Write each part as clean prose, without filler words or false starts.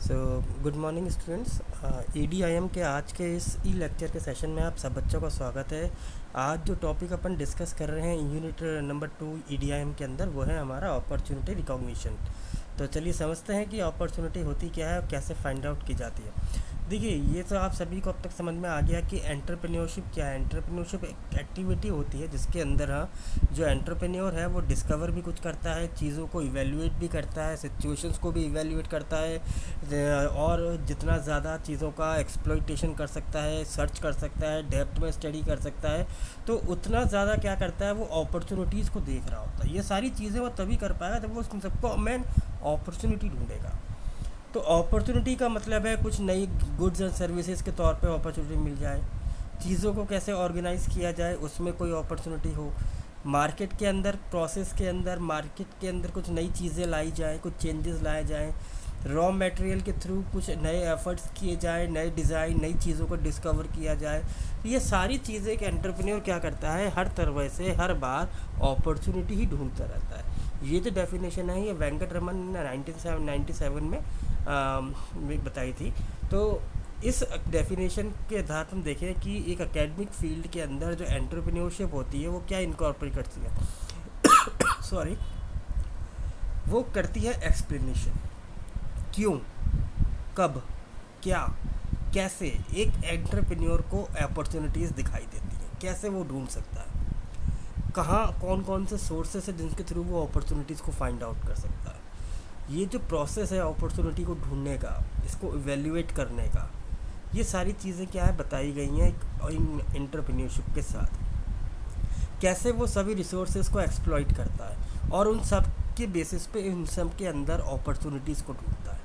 So good morning students. EDIM के आज के इस ई लेक्चर के सेशन में आप सब बच्चों का स्वागत है। आज जो टॉपिक अपन डिस्कस कर रहे हैं यूनिट नंबर 2 EDIM के अंदर वो है हमारा अपॉर्चुनिटी रिकॉग्निशन। तो चलिए समझते हैं कि अपॉर्चुनिटी होती क्या है और कैसे फाइंड आउट की जाती है। देखिए, ये तो आप सभी को अब तक समझ में आ गया कि एंटरप्रेन्योरशिप क्या है। एंटरप्रेन्योरशिप एक एक्टिविटी होती है जिसके अंदर जो एंटरप्रेन्योर है वो डिस्कवर भी कुछ करता है, चीज़ों को इवेल्युएट भी करता है, सिचुएशंस को भी इवेल्युएट करता है और जितना ज़्यादा चीज़ों का एक्सप्लॉइटेशन कर सकता है, सर्च कर सकता है, डेप्थ में स्टडी कर सकता है, तो उतना ज़्यादा क्या करता है वो अपॉर्चुनिटीज़ को देख रहा होता है। ये सारी चीज़ें वो तभी कर पाएगा जब वो उन सबको मेन अपॉर्चुनिटी ढूंढेगा। तो अपॉर्चुनिटी का मतलब है कुछ नई गुड्स एंड सर्विसेज के तौर पे अपॉर्चुनिटी मिल जाए, चीज़ों को कैसे ऑर्गेनाइज़ किया जाए उसमें कोई अपॉर्चुनिटी हो, मार्केट के अंदर प्रोसेस के अंदर मार्केट के अंदर कुछ नई चीज़ें लाई जाए, कुछ चेंजेस लाए जाएँ, रॉ मटेरियल के थ्रू कुछ नए एफर्ट्स किए जाए, नए डिज़ाइन, नई चीज़ों को डिस्कवर किया जाए। तो ये सारी चीज़ें एक एंटरप्रेन्योर क्या करता है, हर तरह से हर बार अपॉर्चुनिटी ही ढूंढता रहता है। ये जो डेफिनेशन है ये वेंकट रमन ने 1997 में बताई थी। तो इस डेफिनेशन के आधार पर हम देखें कि एक एकेडमिक फील्ड के अंदर जो एंटरप्रेन्योरशिप होती है वो क्या इनकॉर्पोरेट करती है सॉरी, वो करती है एक्सप्लेनेशन। क्यों, कब, क्या, कैसे एक एंटरप्रेन्योर को अपॉर्चुनिटीज़ दिखाई देती हैं, कैसे वो ढूंढ सकता है, कहाँ कौन कौन से सोर्सेस है जिनके थ्रू वो अपॉर्चुनिटीज़ को फाइंड आउट कर सकता है। ये जो प्रोसेस है अपॉर्चुनिटी को ढूंढने का, इसको इवेल्युएट करने का, ये सारी चीज़ें क्या है बताई गई हैं एंटरप्रेन्योरशिप के साथ। कैसे वो सभी रिसोर्सेज को एक्सप्लॉइट करता है और उन सब के बेसिस पे इन सब के अंदर अपॉर्चुनिटीज़ को ढूंढता है।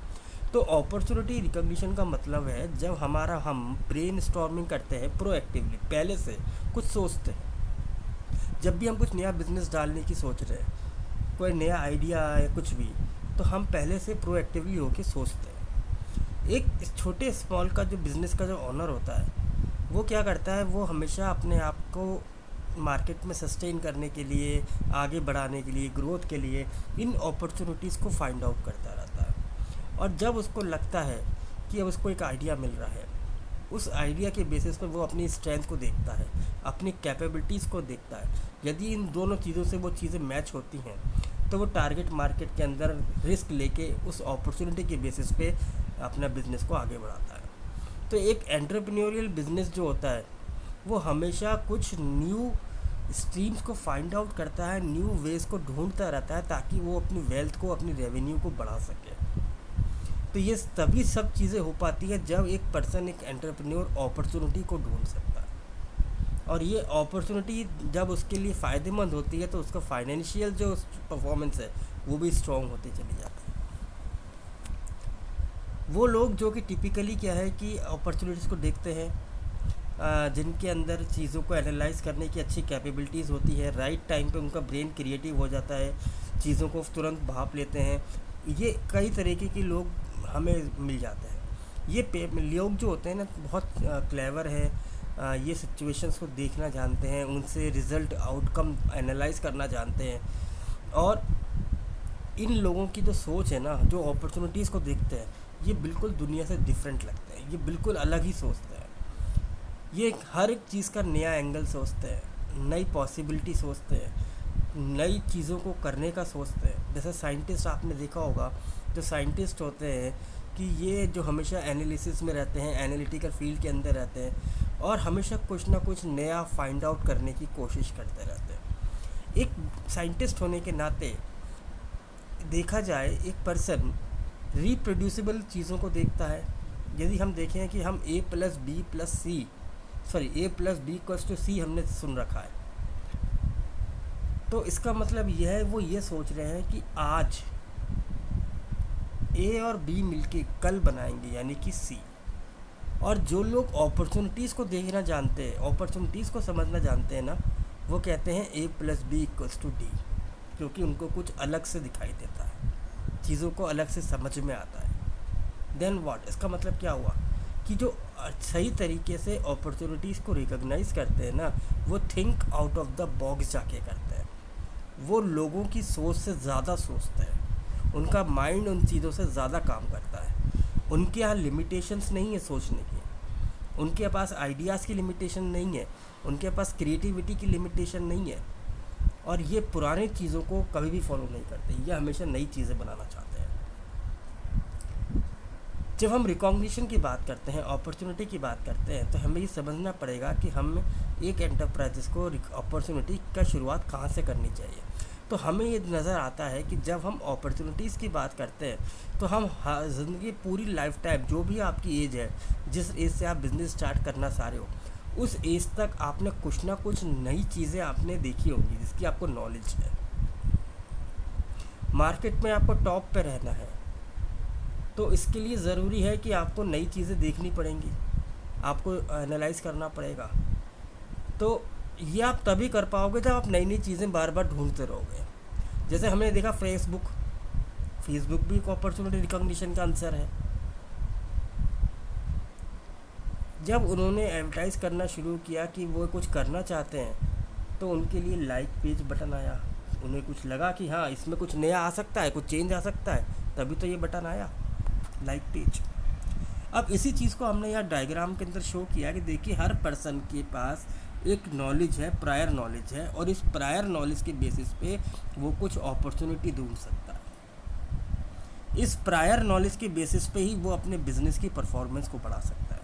तो अपॉर्चुनिटी रिकॉग्निशन का मतलब है जब हम ब्रेन स्टॉर्मिंग करते हैं प्रोएक्टिवली, पहले से कुछ सोचते हैं। जब भी हम कुछ नया बिजनेस डालने की सोच रहे हैं, कोई नया आइडिया है कुछ भी, तो हम पहले से प्रोएक्टिवली होके सोचते हैं। एक छोटे स्मॉल का जो बिज़नेस का जो ओनर होता है वो क्या करता है, वो हमेशा अपने आप को मार्केट में सस्टेन करने के लिए, आगे बढ़ाने के लिए, ग्रोथ के लिए इन अपॉर्चुनिटीज़ को फाइंड आउट करता रहता है। और जब उसको लगता है कि अब उसको एक आइडिया मिल रहा है, उस आइडिया के बेसिस पर वो अपनी स्ट्रेंथ को देखता है, अपनी कैपेबिलिटीज़ को देखता है। यदि इन दोनों चीज़ों से वो चीज़ें मैच होती हैं तो वो टारगेट मार्केट के अंदर रिस्क लेके उस अपॉर्चुनिटी के बेसिस पे अपना बिज़नेस को आगे बढ़ाता है। तो एक एंटरप्रेन्योरियल बिज़नेस जो होता है वो हमेशा कुछ न्यू स्ट्रीम्स को फाइंड आउट करता है, न्यू वेज को ढूंढता रहता है ताकि वो अपनी वेल्थ को, अपनी रेवेन्यू को बढ़ा सके। तो ये तभी सब चीज़ें हो पाती है जब एक पर्सन, एक एंटरप्रेन्योर अपॉर्चुनिटी को ढूंढ सकता है। और ये अपॉर्चुनिटी जब उसके लिए फ़ायदेमंद होती है तो उसका फाइनेंशियल जो परफॉर्मेंस है वो भी स्ट्रॉन्ग होती चली जाती है। वो लोग जो कि टिपिकली क्या है कि अपॉर्चुनिटीज़ को देखते हैं, जिनके अंदर चीज़ों को एनालाइज करने की अच्छी कैपेबिलिटीज़ होती है, राइट टाइम पे उनका ब्रेन क्रिएटिव हो जाता है, चीज़ों को तुरंत भाप लेते हैं, ये कई तरीके के लोग हमें मिल जाते हैं। ये लोग जो होते हैं ना बहुत क्लेवर है, ये सिचुएशंस को देखना जानते हैं, उनसे रिज़ल्ट आउटकम एनालाइज करना जानते हैं। और इन लोगों की जो सोच है ना, जो अपॉर्चुनिटीज़ को देखते हैं, ये बिल्कुल दुनिया से डिफरेंट लगते हैं, ये बिल्कुल अलग ही सोचते हैं। ये हर एक चीज़ का नया एंगल सोचते हैं, नई पॉसिबिलिटी सोचते हैं, नई चीज़ों को करने का सोचते हैं। जैसे साइंटिस्ट आपने देखा होगा, जो साइंटिस्ट होते हैं कि ये जो हमेशा एनालिसिस में रहते हैं, एनालिटिकल फील्ड के अंदर रहते हैं और हमेशा कुछ ना कुछ नया फाइंड आउट करने की कोशिश करते रहते हैं। एक साइंटिस्ट होने के नाते देखा जाए, एक पर्सन रिप्रोड्यूसिबल चीज़ों को देखता है। यदि हम देखें कि हम a + b + c हमने सुन रखा है, तो इसका मतलब यह है वो ये सोच रहे हैं कि आज A और B मिलके कल बनाएंगे यानी कि C। और जो लोग अपॉर्चुनिटीज़ को देखना जानते हैं, अपॉर्चुनिटीज़ को समझना जानते हैं ना, वो कहते हैं a + b = d, क्योंकि उनको कुछ अलग से दिखाई देता है, चीज़ों को अलग से समझ में आता है। देन व्हाट, इसका मतलब क्या हुआ कि जो सही तरीके से अपॉर्चुनिटीज़ को रिकॉग्नाइज करते हैं ना, वो think out of the box जाके करते हैं। वो लोगों की सोच से ज़्यादा सोचते हैं, उनका माइंड उन चीज़ों से ज़्यादा काम करता है। उनके यहाँ लिमिटेशंस नहीं है सोचने की, उनके पास आइडियाज़ की लिमिटेशन नहीं है, उनके पास क्रिएटिविटी की लिमिटेशन नहीं है, और ये पुरानी चीज़ों को कभी भी फॉलो नहीं करते, ये हमेशा नई चीज़ें बनाना चाहते हैं। जब हम रिकॉग्निशन की बात करते हैं, अपॉर्चुनिटी की बात करते हैं, तो हमें ये समझना पड़ेगा कि हम एक एंटरप्राइजेस को अपॉर्चुनिटी का शुरुआत कहाँ से करनी चाहिए। तो हमें ये नज़र आता है कि जब हम अपॉर्चुनिटीज़ की बात करते हैं तो हम ज़िंदगी पूरी लाइफ टाइम, जो भी आपकी एज है, जिस एज से आप बिज़नेस स्टार्ट करना चाह रहे हो, उस एज तक आपने कुछ ना कुछ नई चीज़ें आपने देखी होंगी जिसकी आपको नॉलेज है। मार्केट में आपको टॉप पे रहना है, तो इसके लिए ज़रूरी है कि आपको नई चीज़ें देखनी पड़ेंगी, आपको एनालाइज करना पड़ेगा। तो ये आप तभी कर पाओगे जब आप नई नई चीज़ें बार बार ढूंढते रहोगे। जैसे हमने देखा फेसबुक भी एक अपॉर्चुनिटी रिकॉग्निशन का आंसर है। जब उन्होंने एडवर्टाइज़ करना शुरू किया कि वो कुछ करना चाहते हैं, तो उनके लिए लाइक पेज बटन आया। उन्हें कुछ लगा कि हाँ, इसमें कुछ नया आ सकता है, कुछ चेंज आ सकता है, तभी तो ये बटन आया, लाइक पेज। अब इसी चीज़ को हमने यहाँ डायग्राम के अंदर शो किया कि देखिए, हर पर्सन के पास एक नॉलेज है, प्रायर नॉलेज है, और इस प्रायर नॉलेज के बेसिस पे वो कुछ अपॉर्चुनिटी ढूंढ सकता है। इस प्रायर नॉलेज के बेसिस पे ही वो अपने बिजनेस की परफॉर्मेंस को बढ़ा सकता है।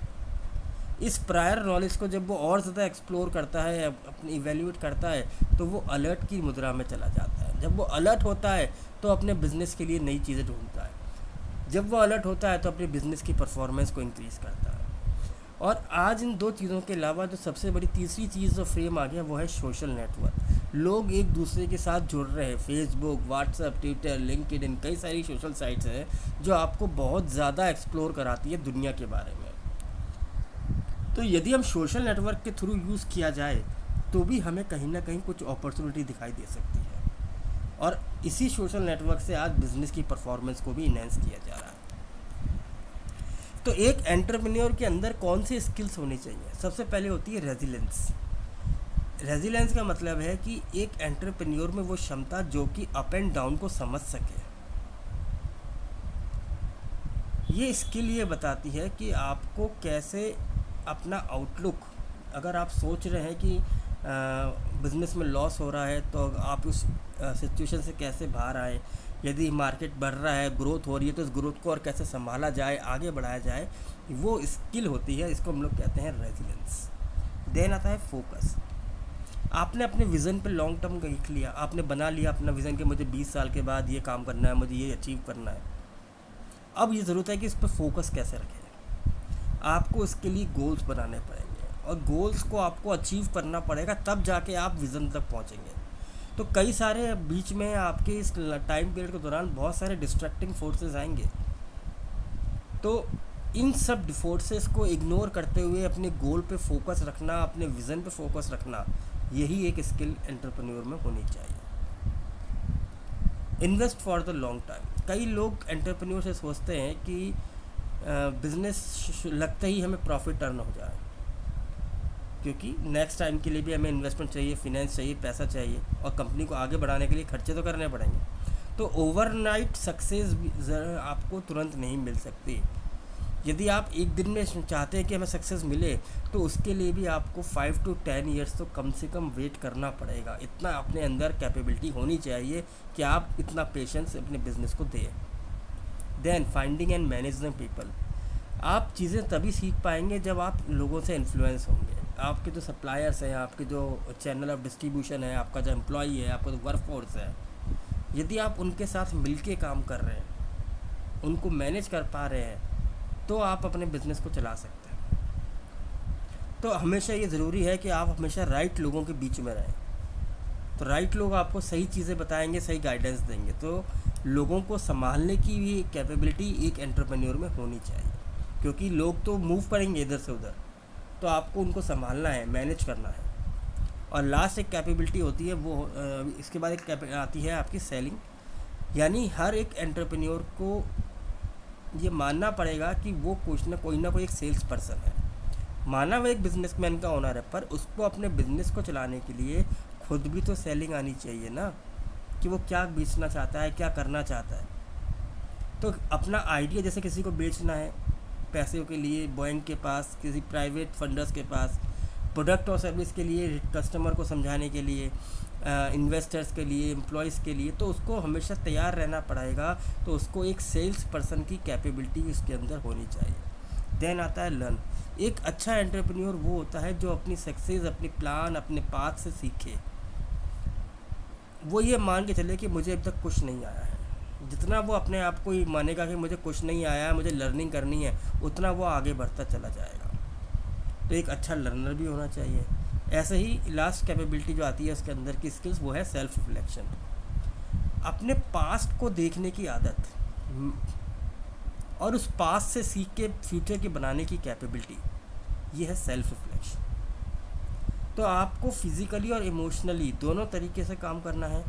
इस प्रायर नॉलेज को जब वो और ज़्यादा एक्सप्लोर करता है, अपनी इवेल्यूएट करता है, तो वो अलर्ट की मुद्रा में चला जाता है। जब वो अलर्ट होता है तो अपने बिजनेस के लिए नई चीज़ें ढूंढता है। जब वो अलर्ट होता है तो अपने बिजनेस की परफॉर्मेंस को इंक्रीज़ करता है। और आज इन दो चीज़ों के अलावा जो सबसे बड़ी तीसरी चीज़ जो फ्रेम आ गया, वो है सोशल नेटवर्क। लोग एक दूसरे के साथ जुड़ रहे हैं। फेसबुक, व्हाट्सएप, ट्विटर, लिंक्डइन, कई सारी सोशल साइट्स हैं जो आपको बहुत ज़्यादा एक्सप्लोर कराती है दुनिया के बारे में। तो यदि हम सोशल नेटवर्क के थ्रू यूज़ किया जाए तो भी हमें कहीं ना कहीं कुछ अपॉर्चुनिटी दिखाई दे सकती है, और इसी सोशल नेटवर्क से आज बिज़नेस की परफॉर्मेंस को भी इनहेंस किया जा रहा है। तो एक एंटरप्रेन्योर के अंदर कौन सी स्किल्स होनी चाहिए? सबसे पहले होती है रेजिलेंस। रेजिलेंस का मतलब है कि एक एंटरप्रेन्योर में वो क्षमता जो कि अप एंड डाउन को समझ सके। ये स्किल ये बताती है कि आपको कैसे अपना आउटलुक, अगर आप सोच रहे हैं कि बिज़नेस में लॉस हो रहा है, तो आप उस सिचुएशन से कैसे बाहर आए। यदि मार्केट बढ़ रहा है, ग्रोथ हो रही है, तो उस ग्रोथ को और कैसे संभाला जाए, आगे बढ़ाया जाए, वो स्किल होती है। इसको हम लोग कहते हैं रेजिलेंस। देन आता है फोकस। आपने अपने विज़न पे लॉन्ग टर्म लिख लिया, आपने बना लिया अपना विज़न कि मुझे 20 साल के बाद ये काम करना है, मुझे ये अचीव करना है। अब ये ज़रूरत है कि इस पर फोकस कैसे रखें। आपको इसके लिए गोल्स बनाने पड़ेंगे, और गोल्स को आपको अचीव करना पड़ेगा, तब जाके आप विज़न तक पहुँचेंगे। तो कई सारे बीच में आपके इस टाइम पीरियड के दौरान बहुत सारे डिस्ट्रैक्टिंग फोर्सेस आएंगे। तो इन सब फोर्सेस को इग्नोर करते हुए अपने गोल पे फोकस रखना, अपने विज़न पे फोकस रखना, यही एक स्किल एंटरप्रेन्योर में होनी चाहिए। Invest for the long time. कई लोग एंटरप्रेन्योर से सोचते हैं कि बिज़नेस लगते ही हमें प्रॉफिट अर्न हो जाए, क्योंकि नेक्स्ट टाइम के लिए भी हमें इन्वेस्टमेंट चाहिए, फिनेंस चाहिए, पैसा चाहिए, और कंपनी को आगे बढ़ाने के लिए खर्चे तो करने पड़ेंगे। तो ओवरनाइट सक्सेस आपको तुरंत नहीं मिल सकती। यदि आप एक दिन में चाहते हैं कि हमें सक्सेस मिले, तो उसके लिए भी आपको 5 to 10 ईयर्स तो कम से कम वेट करना पड़ेगा। इतना अपने अंदर कैपेबिलिटी होनी चाहिए कि आप इतना पेशेंस अपने बिजनेस को दें। Then finding and managing people. आप चीज़ें तभी सीख पाएंगे जब आप लोगों से इन्फ्लुएंस होंगे। आपके जो सप्लायर्स हैं, आपके जो चैनल ऑफ डिस्ट्रीब्यूशन है, आपका जो एम्प्लॉई है, आपका जो वर्कफोर्स है, यदि आप उनके साथ मिलके काम कर रहे हैं, उनको मैनेज कर पा रहे हैं, तो आप अपने बिज़नेस को चला सकते हैं। तो हमेशा ये ज़रूरी है कि आप हमेशा राइट लोगों के बीच में रहें। तो राइट लोग आपको सही चीज़ें बताएंगे, सही गाइडेंस देंगे। तो लोगों को संभालने की भी कैपेबिलिटी एक एंटरप्रेन्योर में होनी चाहिए, क्योंकि लोग तो मूव करेंगे इधर से उधर, तो आपको उनको संभालना है, मैनेज करना है। और लास्ट एक कैपेबिलिटी होती है, वो इसके बाद एक आती है आपकी सेलिंग। यानी हर एक एंटरप्रेन्योर को ये मानना पड़ेगा कि वो कोई ना कोई एक सेल्स पर्सन है। माना वो एक बिजनेसमैन का ओनर है, पर उसको अपने बिजनेस को चलाने के लिए खुद भी तो सेलिंग आनी चाहिए ना, कि वो क्या बेचना चाहता है, क्या करना चाहता है। तो अपना आइडिया जैसे किसी को बेचना है पैसों के लिए, बैंक के पास, किसी प्राइवेट फंडर्स के पास, प्रोडक्ट और सर्विस के लिए, कस्टमर को समझाने के लिए, इन्वेस्टर्स के लिए, एम्प्लॉयज़ के लिए, तो उसको हमेशा तैयार रहना पड़ेगा। तो उसको एक सेल्स पर्सन की कैपेबिलिटी उसके अंदर होनी चाहिए। देन आता है लर्न। एक अच्छा एंटरप्रेन्योर वो होता है जो अपनी सक्सेस, अपनी प्लान, अपने पाथ से सीखे। वो ये मान के चले कि मुझे अब तक कुछ नहीं आया है, जितना वो अपने आप को ही मानेगा कि मुझे कुछ नहीं आया है, मुझे लर्निंग करनी है, उतना वो आगे बढ़ता चला जाएगा। तो एक अच्छा लर्नर भी होना चाहिए। ऐसे ही लास्ट कैपेबिलिटी जो आती है उसके अंदर की स्किल्स, वो है सेल्फ रिफ्लेक्शन। अपने पास्ट को देखने की आदत और उस पास्ट से सीख के फ्यूचर की बनाने की कैपेबिलिटी, ये है सेल्फ रिफ्लेक्शन। तो आपको फिज़िकली और इमोशनली दोनों तरीके से काम करना है।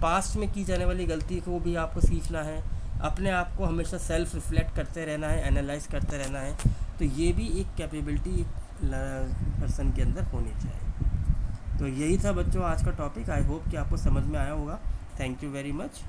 पास्ट में की जाने वाली गलती को भी आपको सीखना है, अपने आप को हमेशा सेल्फ रिफ्लेक्ट करते रहना है, एनालाइज करते रहना है। तो ये भी एक कैपेबिलिटी एक पर्सन के अंदर होनी चाहिए। तो यही था बच्चों आज का टॉपिक। आई होप कि आपको समझ में आया होगा। Thank you very much.